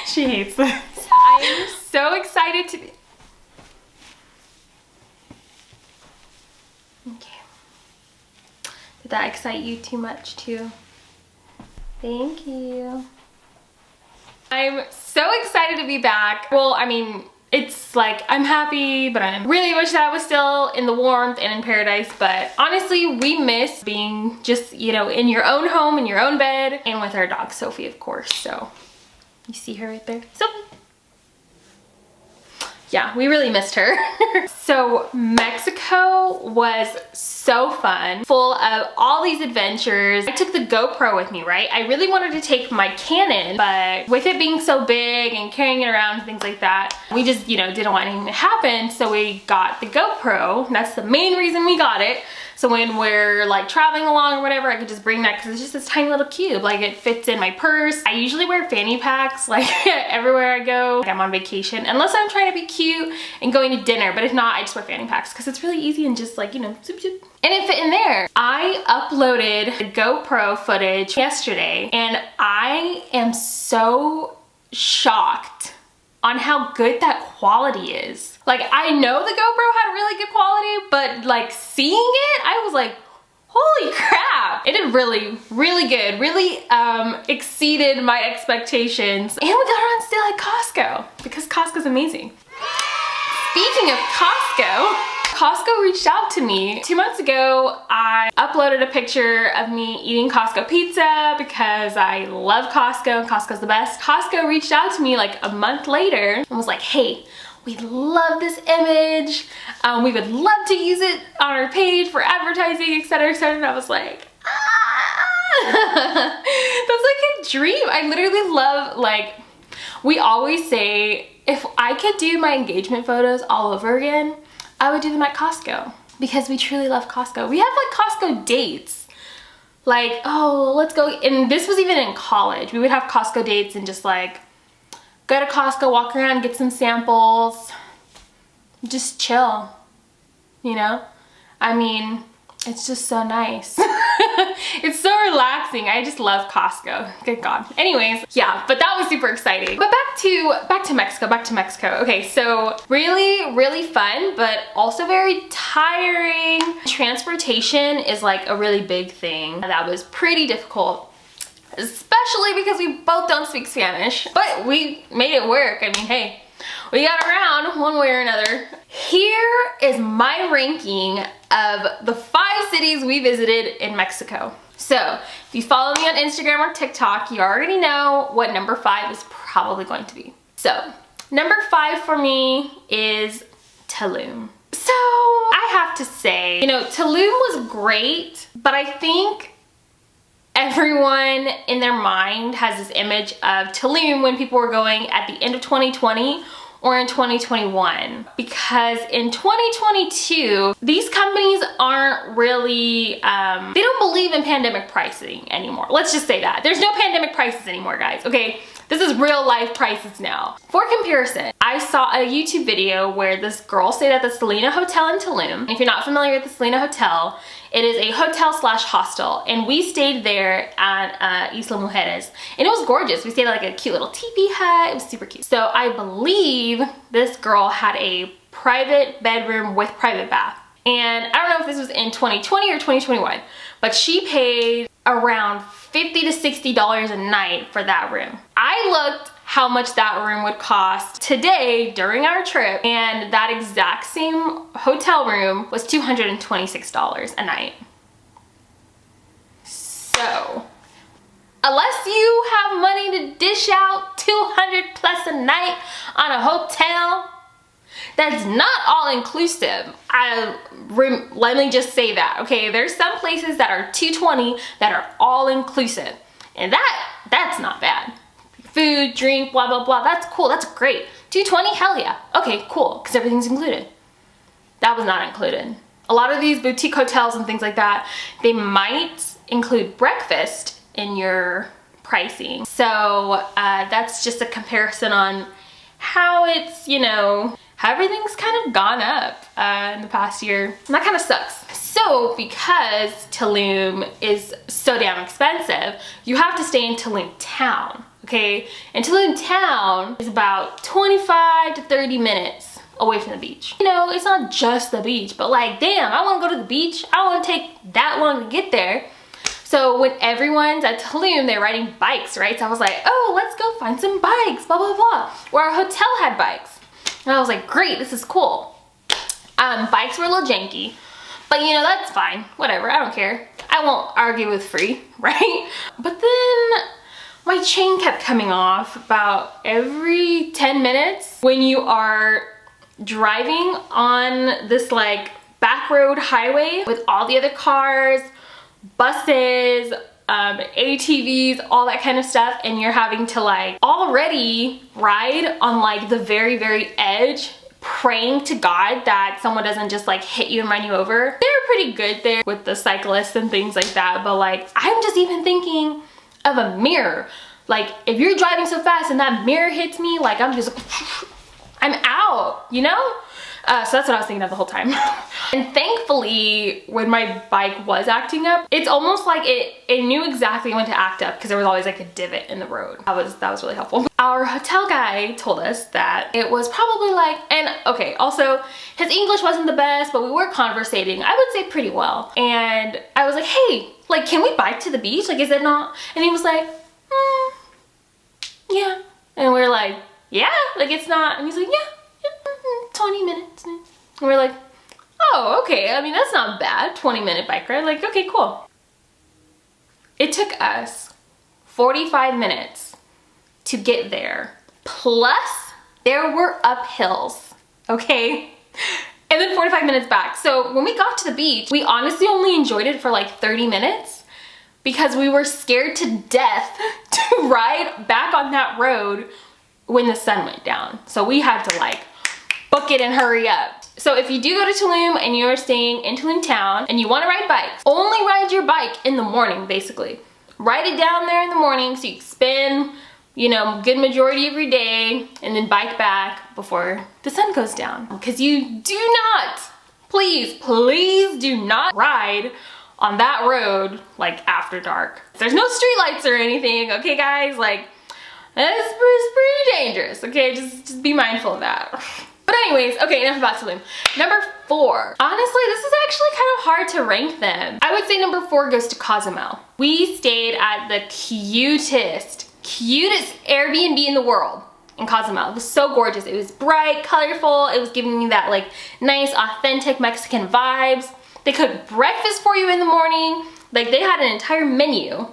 She hates this. I'm so excited to be... Okay. Did that excite you too much too? Thank you. I'm so excited to be back. Well, I mean, it's like, I'm happy, but I really wish that I was still in the warmth and in paradise. But honestly, we miss being just, you know, in your own home, in your own bed, and with our dog, Sophie, of course. So, you see her right there? Sophie. Yeah, we really missed her. So Mexico was so fun, full of all these adventures. I took the GoPro with me, right? I really wanted to take my Canon, but with it being so big and carrying it around and things like that, we just, you know, didn't want anything to happen. So we got the GoPro. That's the main reason we got it. So when we're like traveling along or whatever, I could just bring that because it's just this tiny little cube. Like it fits in my purse. I usually wear fanny packs like everywhere I go. Like I'm on vacation, unless I'm trying to be cute and going to dinner. But if not, I just wear fanny packs because it's really easy and just like, you know, zoop, zoop. And it fit in there. I uploaded the GoPro footage yesterday and I am so shocked on how good that quality is. Like, I know the GoPro had really good quality, but like seeing it, I was like, holy crap. It did really, really good. Really exceeded my expectations. And we got it on sale at Costco because Costco's amazing. Speaking of Costco reached out to me. 2 months ago, I uploaded a picture of me eating Costco pizza because I love Costco and Costco's the best. Costco reached out to me like a month later and was like, hey, we love this image. We would love to use it on our page for advertising, etc., etc. And I was like, ah! That's like a dream. I literally love, like, we always say, if I could do my engagement photos all over again, I would do them at Costco because we truly love Costco. We have like Costco dates. Like, oh, let's go. And this was even in college. We would have Costco dates and just like go to Costco, walk around, get some samples, just chill, you know? I mean, it's just so nice. It's so relaxing. I just love Costco. Good God. Anyways, yeah, but that was super exciting. But back to Mexico. Okay, so really, really fun, but also very tiring. Transportation is like a really big thing. That was pretty difficult, especially because we both don't speak Spanish, but we made it work. I mean, hey, we got around one way or another. Here is my ranking of the 5 cities we visited in Mexico. So if you follow me on Instagram or TikTok, you already know what number 5 is probably going to be. So number 5 for me is Tulum. So I have to say, you know, Tulum was great, but I think everyone in their mind has this image of Tulum when people were going at the end of 2020 or in 2021, because in 2022 these companies aren't really they don't believe in pandemic pricing anymore. Let's just say that there's no pandemic prices anymore, guys. Okay, this is real life prices now. For comparison, I saw a YouTube video where this girl stayed at the Selena hotel in Tulum. If you're not familiar with the Selena hotel, it is a hotel slash hostel, and we stayed there at Isla Mujeres, and it was gorgeous. We stayed at like a cute little teepee hut. It was super cute. So I believe this girl had a private bedroom with private bath, and I don't know if this was in 2020 or 2021, but she paid around $50 to $60 a night for that room. I looked how much that room would cost today during our trip, and that exact same hotel room was $226 a night. So unless you have money to dish out $200 plus a night on a hotel, that's not all inclusive. Let me just say that, okay? There's some places that are $220 that are all inclusive, and that's not bad. Food, drink, blah, blah, blah. That's cool. That's great. $220? Hell yeah. Okay, cool, because everything's included. That was not included. A lot of these boutique hotels and things like that, they might include breakfast in your pricing. So that's just a comparison on how it's, you know, how everything's kind of gone up in the past year. And that kind of sucks. So because Tulum is so damn expensive, you have to stay in Tulum town. okay? And Tulum town is about 25 to 30 minutes away from the beach. You know, it's not just the beach, but like, damn, I wanna go to the beach. I don't wanna take that long to get there. So when everyone's at Tulum, they're riding bikes, right? So I was like, oh, let's go find some bikes, blah, blah, blah. Where our hotel had bikes. And I was like, great, this is cool. Bikes were a little janky, but you know, that's fine. Whatever, I don't care. I won't argue with free, right? But then my chain kept coming off about every 10 minutes when you are driving on this like back road highway with all the other cars, buses, ATVs, all that kind of stuff, and you're having to like already ride on like the very, very edge, praying to God that someone doesn't just like hit you and run you over. They're pretty good there with the cyclists and things like that, but like I'm just even thinking of a mirror. Like if you're driving so fast and that mirror hits me, like I'm just, I'm out, you know? So that's what I was thinking of the whole time. And thankfully, when my bike was acting up, it's almost like it knew exactly when to act up because there was always like a divot in the road. That was really helpful. Our hotel guy told us that it was probably like, and okay, also his English wasn't the best, but we were conversating, I would say pretty well. And I was like, hey, like, can we bike to the beach? Like, is it not? And he was like, yeah. And we were like, yeah, like it's not. And he's like, yeah. 20 minutes. And we're like, oh, okay. I mean, that's not bad. 20-minute bike ride. Like, okay, cool. It took us 45 minutes to get there. Plus, there were uphills, okay? And then 45 minutes back. So when we got to the beach, we honestly only enjoyed it for like 30 minutes because we were scared to death to ride back on that road when the sun went down. So we had to like book it and hurry up. So if you do go to Tulum and you're staying in Tulum town and you want to ride bikes, only ride your bike in the morning, basically. Ride it down there in the morning so you can spend, you know, a good majority of your day and then bike back before the sun goes down. Because you do not, please do not ride on that road like after dark. There's no street lights or anything, okay guys? Like, it's pretty dangerous, okay? Just be mindful of that. But anyways, okay, enough about Tulum. Number 4. Honestly, this is actually kind of hard to rank them. I would say number 4 goes to Cozumel. We stayed at the cutest Airbnb in the world in Cozumel. It was so gorgeous. It was bright, colorful. It was giving me that like nice, authentic Mexican vibes. They cooked breakfast for you in the morning. Like they had an entire menu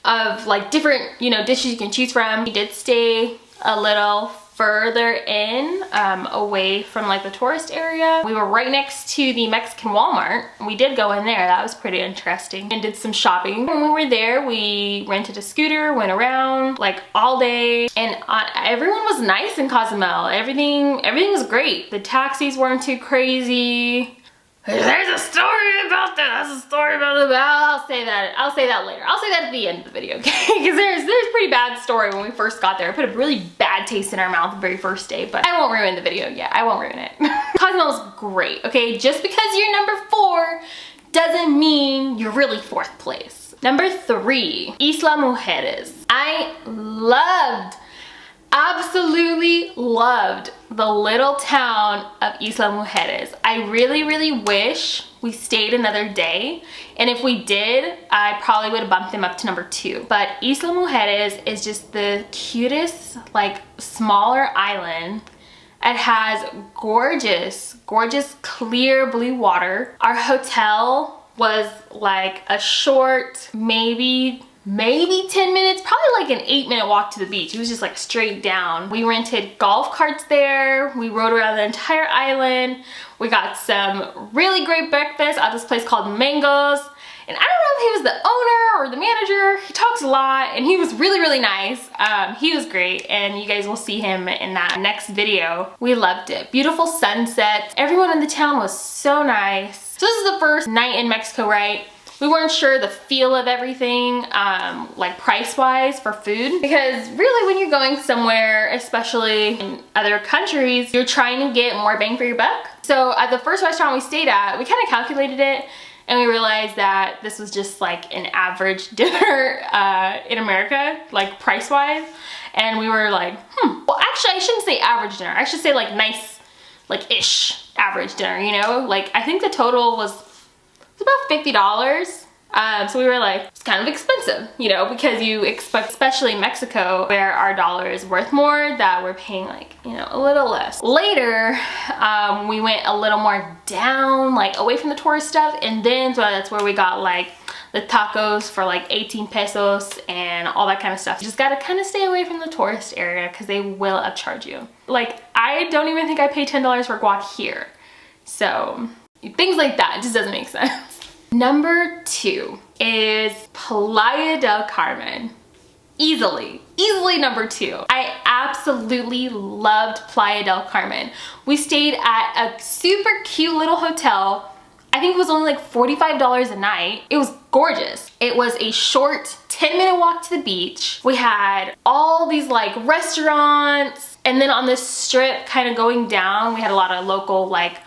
of like different, you know, dishes you can choose from. We did stay a little further in, away from like the tourist area. We were right next to the Mexican Walmart. We did go in there. That was pretty interesting, and did some shopping. When we were there, we rented a scooter, went around like all day, and everyone was nice in Cozumel. Everything was great. The taxis weren't too crazy. There's a story about that. That's a story about the I'll say that later. I'll say that at the end of the video, okay? Because there's a pretty bad story when we first got there. It put a really bad taste in our mouth the very first day, but I won't ruin the video yet. I won't ruin it. Cozumel was great, okay? Just because you're number 4 doesn't mean you're really 4th place. Number 3, Isla Mujeres. I absolutely loved the little town of Isla Mujeres. I really wish we stayed another day, and if we did, I probably would have bumped them up to number 2. But Isla Mujeres is just the cutest, like, smaller island. It has gorgeous clear blue water. Our hotel was like a short, maybe 10 minutes, probably like an 8-minute walk to the beach. It was just like straight down. We rented golf carts there. We rode around the entire island. We got some really great breakfast at this place called Mangoes. And I don't know if he was the owner or the manager. He talks a lot and he was really nice. He was great, and you guys will see him in that next video. We loved it. Beautiful sunsets. Everyone in the town was so nice. So this is the first night in Mexico, right? We weren't sure the feel of everything, like price-wise for food. Because really when you're going somewhere, especially in other countries, you're trying to get more bang for your buck. So at the first restaurant we stayed at, we kind of calculated it, and we realized that this was just like an average dinner in America, like price-wise. And we were like, well, actually I shouldn't say average dinner. I should say like nice, like ish average dinner, you know? Like I think the total was about $50. So we were like, it's kind of expensive, you know, because you expect, especially in Mexico, where our dollar is worth more, that we're paying like, you know, a little less. Later, we went a little more down, like away from the tourist stuff, and then so that's where we got like the tacos for like 18 pesos and all that kind of stuff. You just gotta kind of stay away from the tourist area because they will upcharge you. Like, I don't even think I paid $10 for guac here. So things like that, it just doesn't make sense. Number 2 is Playa del Carmen. Easily number 2. I absolutely loved Playa del Carmen. We stayed at a super cute little hotel. I think it was only like $45 a night. It was gorgeous. It was a short 10-minute walk to the beach. We had all these like restaurants, and then on this strip kind of going down, we had a lot of local like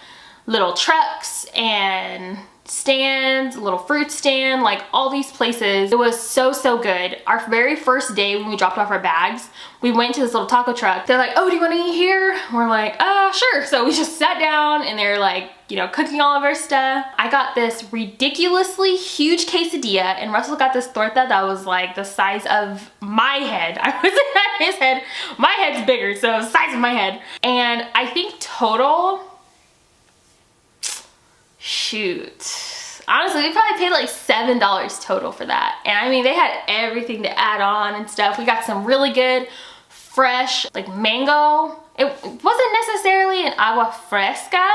little trucks and stands, a little fruit stand, like all these places. It was so good. Our very first day when we dropped off our bags, we went to this little taco truck. They're like, oh, do you want to eat here? We're like, sure. So we just sat down and they're like, you know, cooking all of our stuff. I got this ridiculously huge quesadilla, and Russell got this torta that was like the size of my head. I wasn't at his head. My head's bigger, so the size of my head. And I think total, shoot, honestly, we probably paid like $7 total for that. And I mean, they had everything to add on and stuff. We got some really good fresh like mango. It wasn't necessarily an agua fresca.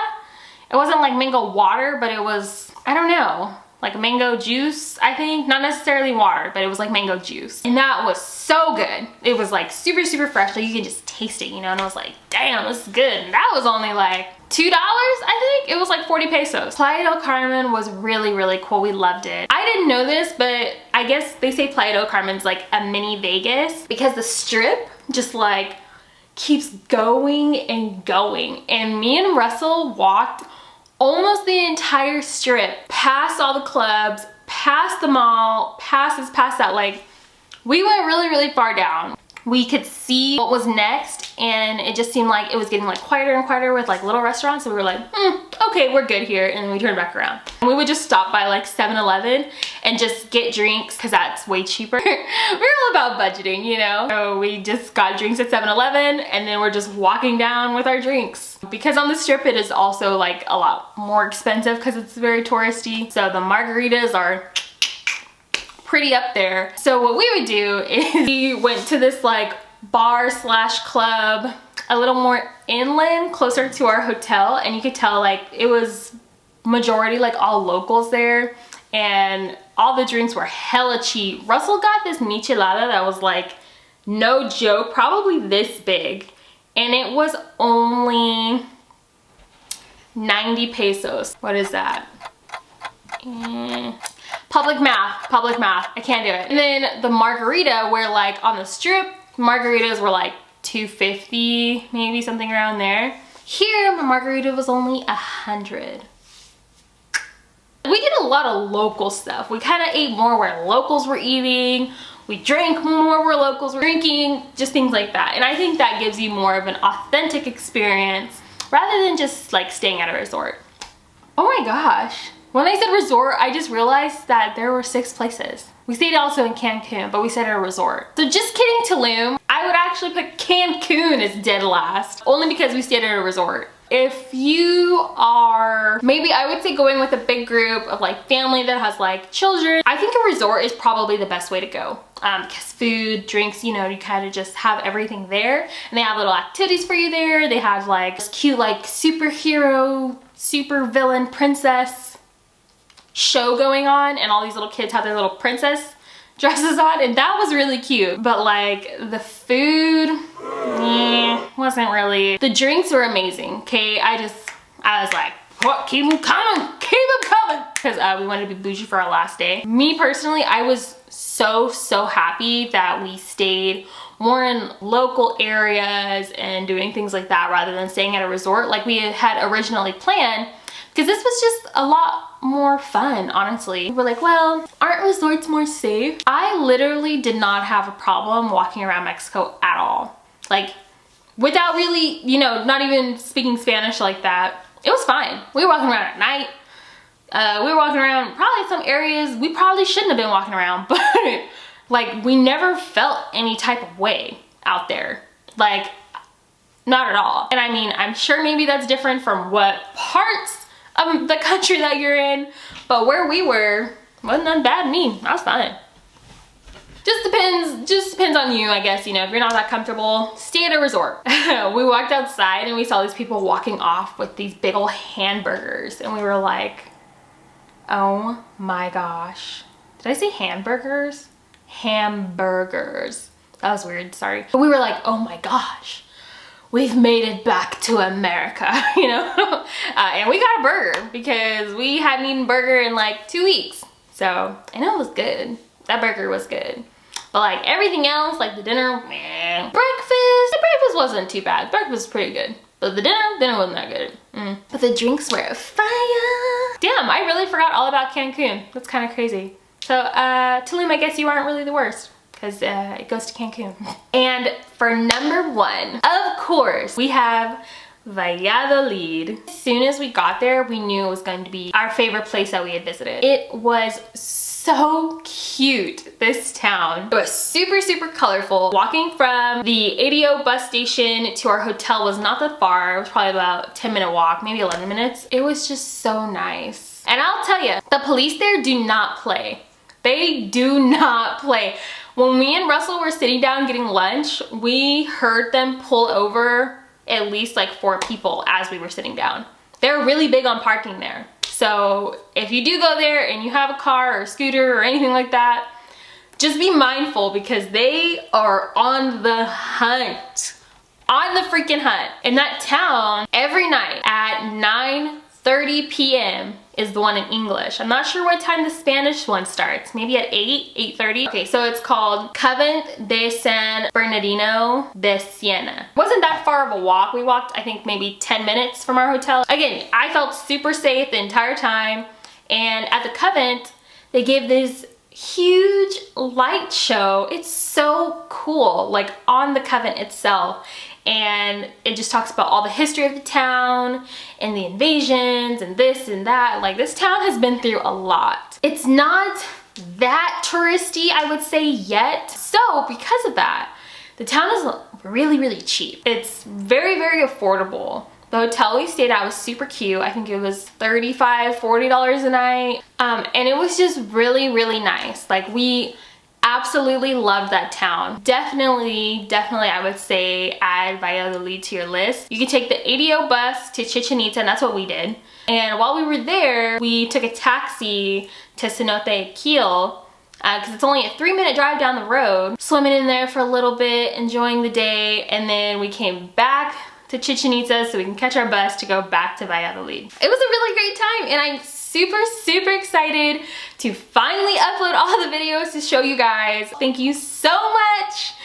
It wasn't like mango water, but it was, I don't know, like mango juice, I think. Not necessarily water, but it was like mango juice. And that was so good. It was like super fresh, like you can just taste it, you know? And I was like, damn, this is good. And that was only like $2, I think. It was like 40 pesos. Playa del Carmen was really cool. We loved it. I didn't know this, but I guess they say Playa del Carmen's like a mini Vegas because the strip just like keeps going and going. And me and Russell walked almost the entire strip, past all the clubs, past the mall, past this, past that. Like, we went really far down. We could see what was next, and it just seemed like it was getting like quieter and quieter with like little restaurants. So we were like, okay, we're good here. And then we turned back around. And we would just stop by like 7-Eleven and just get drinks because that's way cheaper. We're all about budgeting, you know? So we just got drinks at 7-Eleven, and then we're just walking down with our drinks. Because on the strip, it is also like a lot more expensive because it's very touristy. So the margaritas are pretty up there. So what we would do is we went to this like bar slash club a little more inland, closer to our hotel, and you could tell like it was majority like all locals there, and all the drinks were hella cheap. Russell got this michelada that was like, no joke, probably this big, and it was only 90 pesos. What is that? Public math, I can't do it. And then the margarita, where like on the strip, margaritas were like $2.50, maybe something around there. Here, my margarita was only 100. We did a lot of local stuff. We kind of ate more where locals were eating. We drank more where locals were drinking, just things like that. And I think that gives you more of an authentic experience rather than just like staying at a resort. Oh my gosh. When I said resort, I just realized that there were 6 places. We stayed also in Cancun, but we stayed at a resort. So just kidding, Tulum. I would actually put Cancun as dead last, only because we stayed at a resort. If you are, maybe I would say going with a big group of like family that has like children, I think a resort is probably the best way to go. Because food, drinks, you know, you kind of just have everything there. And they have little activities for you there. They have like this cute like superhero, super villain princess show going on, and all these little kids have their little princess dresses on, and that was really cute. But like the food, wasn't really. The drinks were amazing, okay? I was like, what, keep them coming, because we wanted to be bougie for our last day. Me personally, I was so happy that we stayed more in local areas and doing things like that rather than staying at a resort like we had originally planned, Because this was just a lot more fun, honestly. We're like, well, aren't resorts more safe? I literally did not have a problem walking around Mexico at all. Like, without really, you know, not even speaking Spanish like that. It was fine. We were walking around at night. We were walking around probably some areas we probably shouldn't have been walking around, but like we never felt any type of way out there. Like, not at all. And I mean, I'm sure maybe that's different from what parts of the country that you're in, but where we were wasn't none bad to me. I was fine. Just depends on you, I guess. You know, if you're not that comfortable, stay at a resort. We walked outside and we saw these people walking off with these big old hamburgers, and we were like, oh my gosh. Did I say hamburgers? Hamburgers. That was weird, sorry. But we were like, oh my gosh, we've made it back to America, you know? And we got a burger because we hadn't eaten burger in like 2 weeks. So, and it was good. That burger was good. But like everything else, like the dinner, meh. Breakfast, the breakfast wasn't too bad. Breakfast was pretty good. But the dinner wasn't that good. But the drinks were fire. Damn, I really forgot all about Cancun. That's kind of crazy. So Tulum, I guess you aren't really the worst, because it goes to Cancun. And for number one, of course, we have Valladolid. As soon as we got there, we knew it was going to be our favorite place that we had visited. It was so cute, this town. It was super, super colorful. Walking from the ADO bus station to our hotel was not that far. It was probably about a 10-minute walk, maybe 11 minutes. It was just so nice. And I'll tell you, the police there do not play. They do not play. When me and Russell were sitting down getting lunch, we heard them pull over at least like 4 people as we were sitting down. They're really big on parking there. So if you do go there and you have a car or a scooter or anything like that, just be mindful because they are on the hunt. On the freaking hunt. In that town, every night at 9:30 p.m. is the one in English. I'm not sure what time the Spanish one starts. Maybe at 8:30. Okay, so it's called Convent de San Bernardino de Siena. Wasn't that far of a walk. We walked, I think, maybe 10 minutes from our hotel. Again, I felt super safe the entire time. And at the convent, they give this huge light show. It's so cool, like on the convent itself. And it just talks about all the history of the town and the invasions and this and that. Like, this town has been through a lot. It's not that touristy, I would say, yet. So because of that, the town is really, really cheap. It's very, very affordable. The hotel we stayed at was super cute. I think it was $35, $40 a night. And it was just really, really nice. Like, we absolutely loved that town. Definitely, I would say add Valladolid to your list. You can take the ADO bus to Chichen Itza, and that's what we did. And while we were there, we took a taxi to Cenote Kiel, because it's only a 3-minute drive down the road. Swimming in there for a little bit, enjoying the day, and then we came back to Chichen Itza so we can catch our bus to go back to Valladolid. It was a really great time, and I'm super, super excited to finally upload all the videos to show you guys. Thank you so much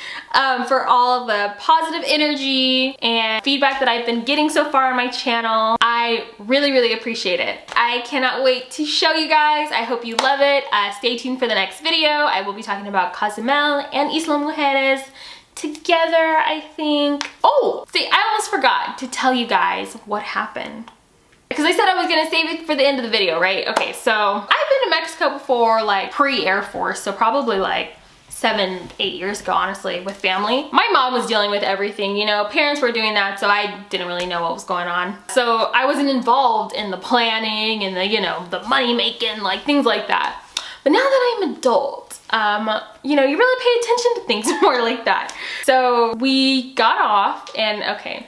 for all the positive energy and feedback that I've been getting so far on my channel. I really, really appreciate it. I cannot wait to show you guys. I hope you love it. Stay tuned for the next video. I will be talking about Cozumel and Isla Mujeres together, I think. Oh, see, I almost forgot to tell you guys what happened. Because I said I was gonna save it for the end of the video, right? Okay, so I've been to Mexico before, like pre-Air Force, so probably like 7, 8 years ago, honestly, with family. My mom was dealing with everything, you know, parents were doing that, so I didn't really know what was going on. So I wasn't involved in the planning and the, you know, the money making, like things like that. But now that I'm adult, you know, you really pay attention to things more like that. So we got off and okay.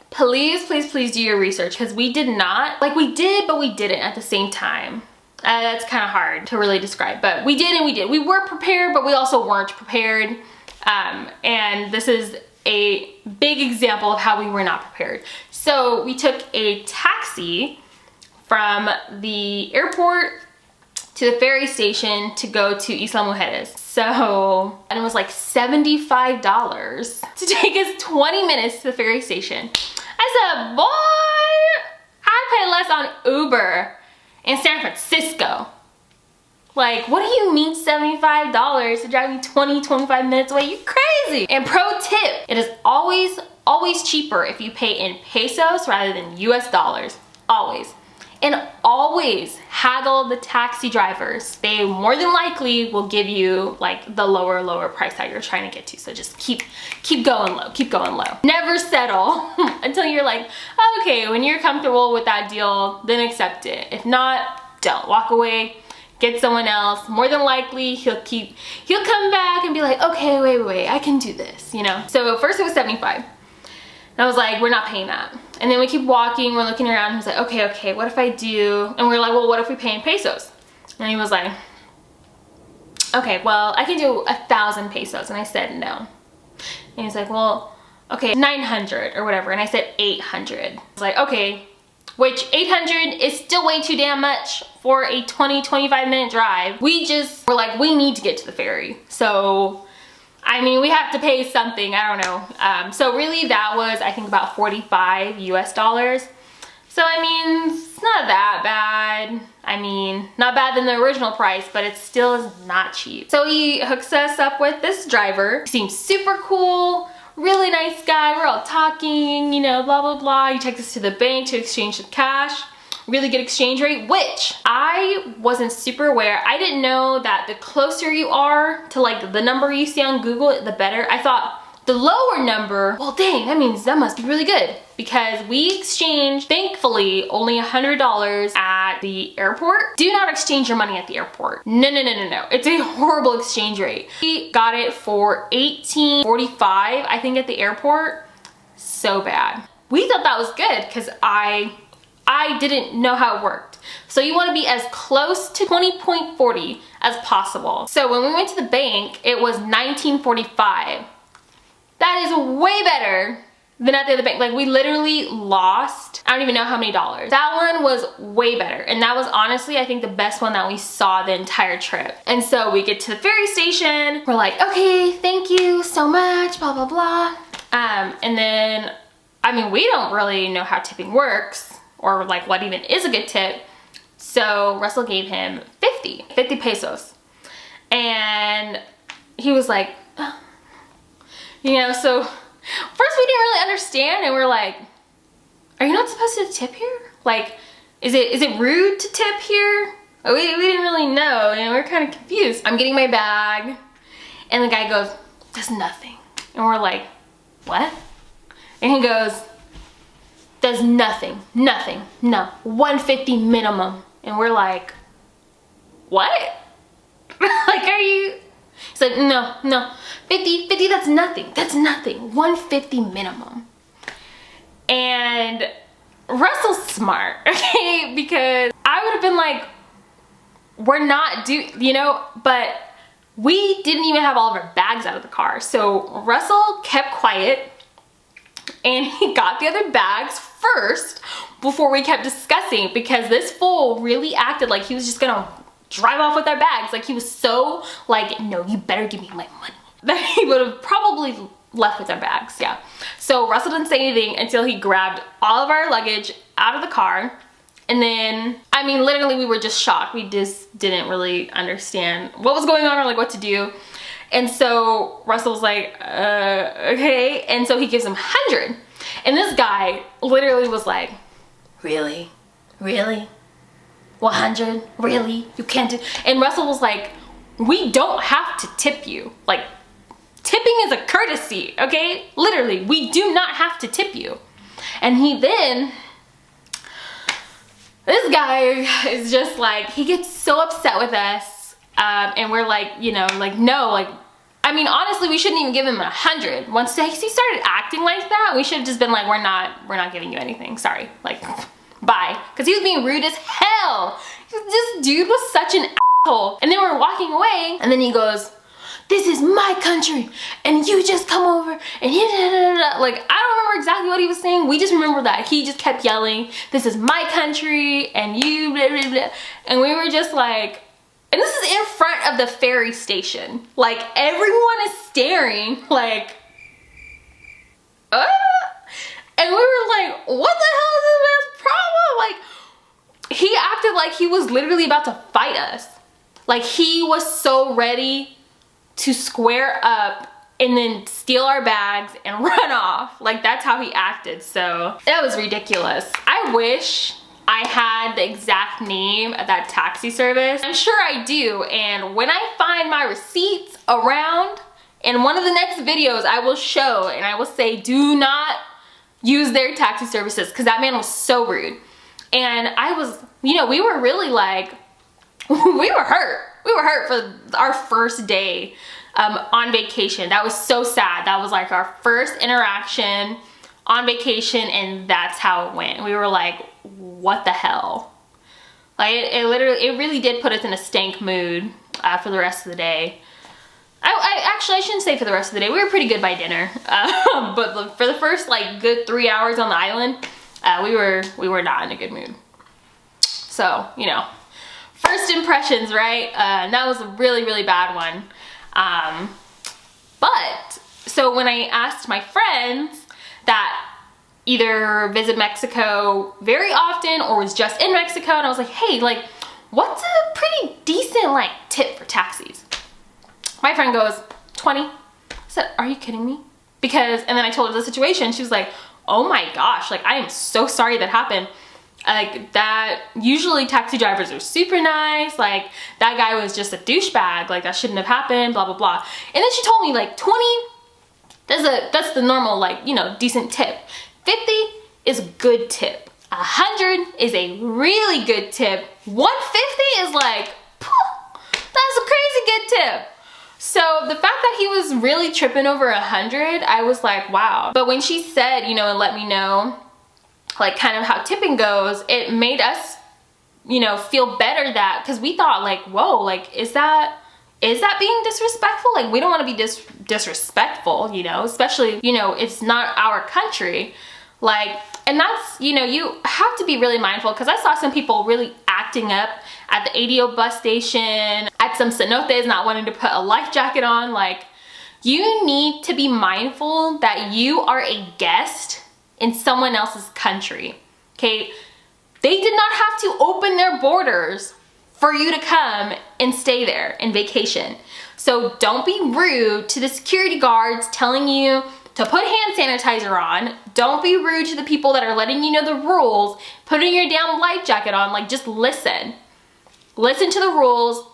Please, please, please do your research because we did not, like we did, but we didn't at the same time. That's kind of hard to really describe, but we did and we did. We were prepared, but we also weren't prepared. And this is a big example of how we were not prepared. So we took a taxi from the airport to the ferry station to go to Isla Mujeres. So, and it was like $75 to take us 20 minutes to the ferry station. I said, boy, I I pay less on Uber in San Francisco. Like, what do you mean $75 to drive me 25 minutes away? You crazy. And pro tip, it is always cheaper if you pay in pesos rather than US dollars. Always. And always haggle the taxi drivers. They more than likely will give you like the lower price that you're trying to get to. So just keep going low, keep going low. Never settle until you're like, oh, okay, when you're comfortable with that deal, then accept it. If not, don't. Walk away. Get someone else. More than likely, he'll come back and be like, okay, wait, I can do this, you know? So first it was 75. And I was like, we're not paying that. And then we keep walking, we're looking around, he was like, okay, what if I do? And we're like, well, what if we pay in pesos? And he was like, okay, well, I can do 1,000 pesos. And I said, no. And he's like, well, okay, 900 or whatever. And I said 800. I was like, okay. Which 800 is still way too damn much for a 25 minute drive. We just were like, we need to get to the ferry. So, I mean, we have to pay something, I don't know. So really that was, I think, about 45 US dollars. So I mean, it's not that bad. I mean, not bad than the original price, but it still is not cheap. So he hooks us up with this driver. He seems super cool. Really nice guy, we're all talking, you know, blah, blah, blah. He takes us to the bank to exchange some cash. Really good exchange rate, which I wasn't super aware. I didn't know that the closer you are to like the number you see on Google, the better. I thought the lower number, well, dang, that means that must be really good. Because we exchanged, thankfully, only $100 at the airport. Do not exchange your money at the airport. No. It's a horrible exchange rate. We got it for $18.45, I think, at the airport. So bad. We thought that was good because I didn't know how it worked. So you want to be as close to 20.40 as possible. So when we went to the bank, it was $19.45. That is way better than at the other bank. Like, we literally lost, I don't even know how many dollars. That one was way better. And that was honestly, I think, the best one that we saw the entire trip. And so we get to the ferry station. We're like, okay, thank you so much, blah, blah, blah. And then, I mean, we don't really know how tipping works or like what even is a good tip. So Russell gave him 50 pesos. And he was like, oh. You know, so first we didn't really understand, and we're like, are you not supposed to tip here? Like, is it rude to tip here? We didn't really know, and we're kind of confused. I'm getting my bag, and the guy goes, there's nothing. And we're like, what? And he goes, there's nothing, no, 150 minimum. And we're like, what? Like, are you? He's like, no, 50, that's nothing, 150 minimum. And Russell's smart, okay? Because I would have been like, we're not you know, but we didn't even have all of our bags out of the car. So Russell kept quiet and he got the other bags first before we kept discussing, because this fool really acted like he was just gonna drive off with our bags. Like, he was so like, no, you better give me my money, that he would have probably left with our bags. Yeah. So Russell didn't say anything until he grabbed all of our luggage out of the car. And then, I mean, literally we were just shocked. We just didn't really understand what was going on or like what to do. And so Russell was like, okay. And so he gives him 100. And this guy literally was like, really? 100? Really? You can't do? And Russell was like, we don't have to tip you. Like, tipping is a courtesy, okay? Literally, we do not have to tip you. And this guy is just like, he gets so upset with us. And we're like, you know, like, no, like, I mean, honestly, we shouldn't even give him 100. Once he started acting like that, we should have just been like, we're not giving you anything. Sorry. Like, bye. Because he was being rude as hell. This dude was such an asshole. And then we're walking away, and then he goes, this is my country, and you just come over, and he like, I don't remember exactly what he was saying. We just remember that he just kept yelling, this is my country, and you blah, blah, blah. And we were just like, and this is in front of the ferry station. Like, everyone is staring, like, and we were like, what the hell is this man's problem? Like, he acted like he was literally about to fight us. Like, he was so ready to square up and then steal our bags and run off. Like, that's how he acted. So that was ridiculous. I wish I had the exact name of that taxi service. I'm sure I do, and when I find my receipts around in one of the next videos, I will show and I will say, do not use their taxi services, because that man was so rude. And I was, you know, we were really like, we were hurt. We were hurt for our first day on vacation. That was so sad. That was like our first interaction on vacation, and that's how it went. We were like, what the hell? Like, it really did put us in a stank mood for the rest of the day. Actually, I shouldn't say for the rest of the day. We were pretty good by dinner. But for the first like good 3 hours on the island, we were not in a good mood. So, you know, first impressions, right? That was a really, really bad one. But, so when I asked my friends that either visit Mexico very often or was just in Mexico, and I was like, hey, like, what's a pretty decent like tip for taxis? My friend goes, 20. I said, are you kidding me? Because, and then I told her the situation. She was like, oh my gosh, like, I am so sorry that happened. Like, that, usually taxi drivers are super nice. Like, that guy was just a douchebag. Like, that shouldn't have happened, blah, blah, blah. And then she told me, like, 20, that's the normal, like, you know, decent tip. 50 is a good tip. 100 is a really good tip. 150 is like, that's a crazy good tip. So the fact that he was really tripping over 100, I was like, wow. But when she said, you know, and let me know, like, kind of how tipping goes, it made us, you know, feel better, that, because we thought like, whoa, like, is that being disrespectful? Like, we don't want to be disrespectful, you know, especially, you know, it's not our country. Like, and that's, you know, you have to be really mindful, because I saw some people really acting up at the ADO bus station, at some cenotes not wanting to put a life jacket on. Like, you need to be mindful that you are a guest in someone else's country, okay? They did not have to open their borders for you to come and stay there and vacation. So don't be rude to the security guards telling you to put hand sanitizer on. Don't be rude to the people that are letting you know the rules, putting your damn life jacket on. Like, just listen. Listen to the rules.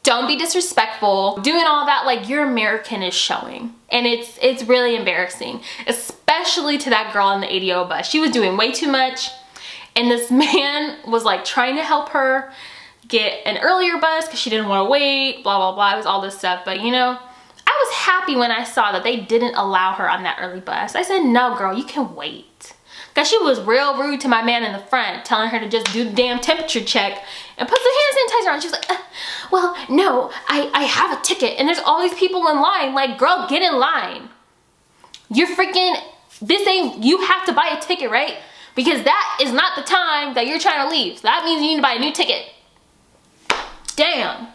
Don't be disrespectful. Doing all that like your American is showing. And it's really embarrassing, especially to that girl in the ADO bus. She was doing way too much, and this man was like trying to help her get an earlier bus because she didn't want to wait, blah, blah, blah. It was all this stuff. But, you know, I was happy when I saw that they didn't allow her on that early bus. I said, no, girl, you can wait. Because she was real rude to my man in the front, telling her to just do the damn temperature check and put some hand sanitizer on. She was like, well, no, I have a ticket and there's all these people in line. Like, girl, get in line. You're freaking, you have to buy a ticket, right? Because that is not the time that you're trying to leave. So that means you need to buy a new ticket. Damn.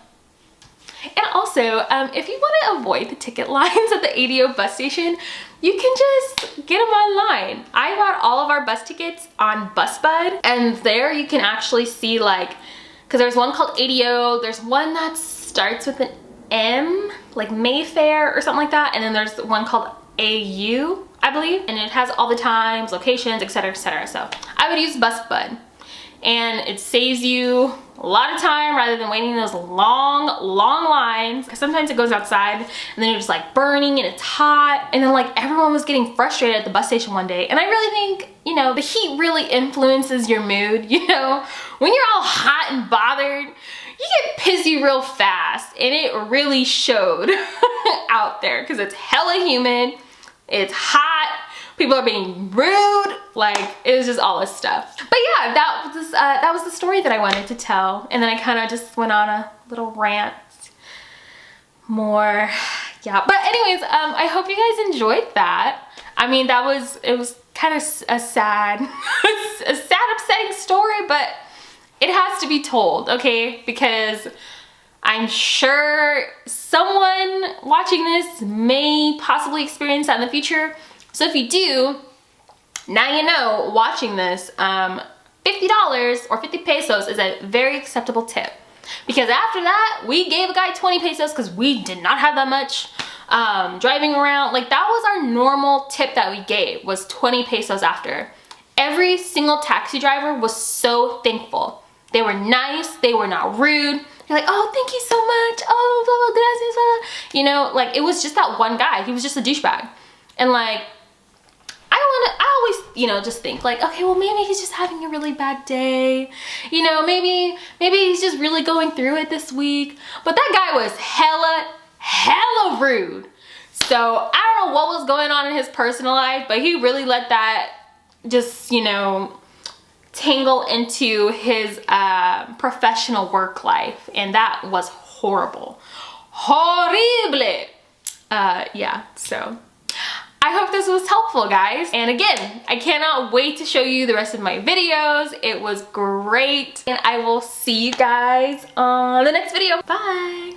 And also, if you want to avoid the ticket lines at the ADO bus station, you can just get them online. I bought all of our bus tickets on BusBud, and there you can actually see, like, because there's one called ADO, there's one that starts with an M, like Mayfair or something like that, and then there's one called AU, I believe, and it has all the times, locations, etc., etc. So I would use BusBud, and it saves you a lot of time rather than waiting in those long lines, because sometimes it goes outside and then you're just like burning and it's hot, and then like everyone was getting frustrated at the bus station one day. And I really think, you know, the heat really influences your mood. You know, when you're all hot and bothered, you get pissy real fast, and it really showed out there because it's hella humid, it's hot, people are being rude, like, it was just all this stuff. But yeah, that was the story that I wanted to tell, and then I kind of just went on a little rant more. Yeah, but anyways, I hope you guys enjoyed that. I mean, it was kind of a sad upsetting story, but it has to be told, okay? Because I'm sure someone watching this may possibly experience that in the future. So if you do, Now you know, watching this, $50 or 50 pesos is a very acceptable tip. Because after that, we gave a guy 20 pesos because we did not have that much driving around. Like, that was our normal tip that we gave, was 20 pesos after. Every single taxi driver was so thankful. They were nice, they were not rude. They're like, oh, thank you so much. Oh, blah, blah, gracias, blah. You know, like, it was just that one guy. He was just a douchebag. And like, I always, you know, just think like, okay, well, maybe he's just having a really bad day. You know, maybe he's just really going through it this week. But that guy was hella rude. So I don't know what was going on in his personal life, but he really let that just, you know, tangle into his professional work life. And that was horrible. Horrible. Yeah, so I hope this was helpful, guys. And again, I cannot wait to show you the rest of my videos. It was great. And I will see you guys on the next video. Bye.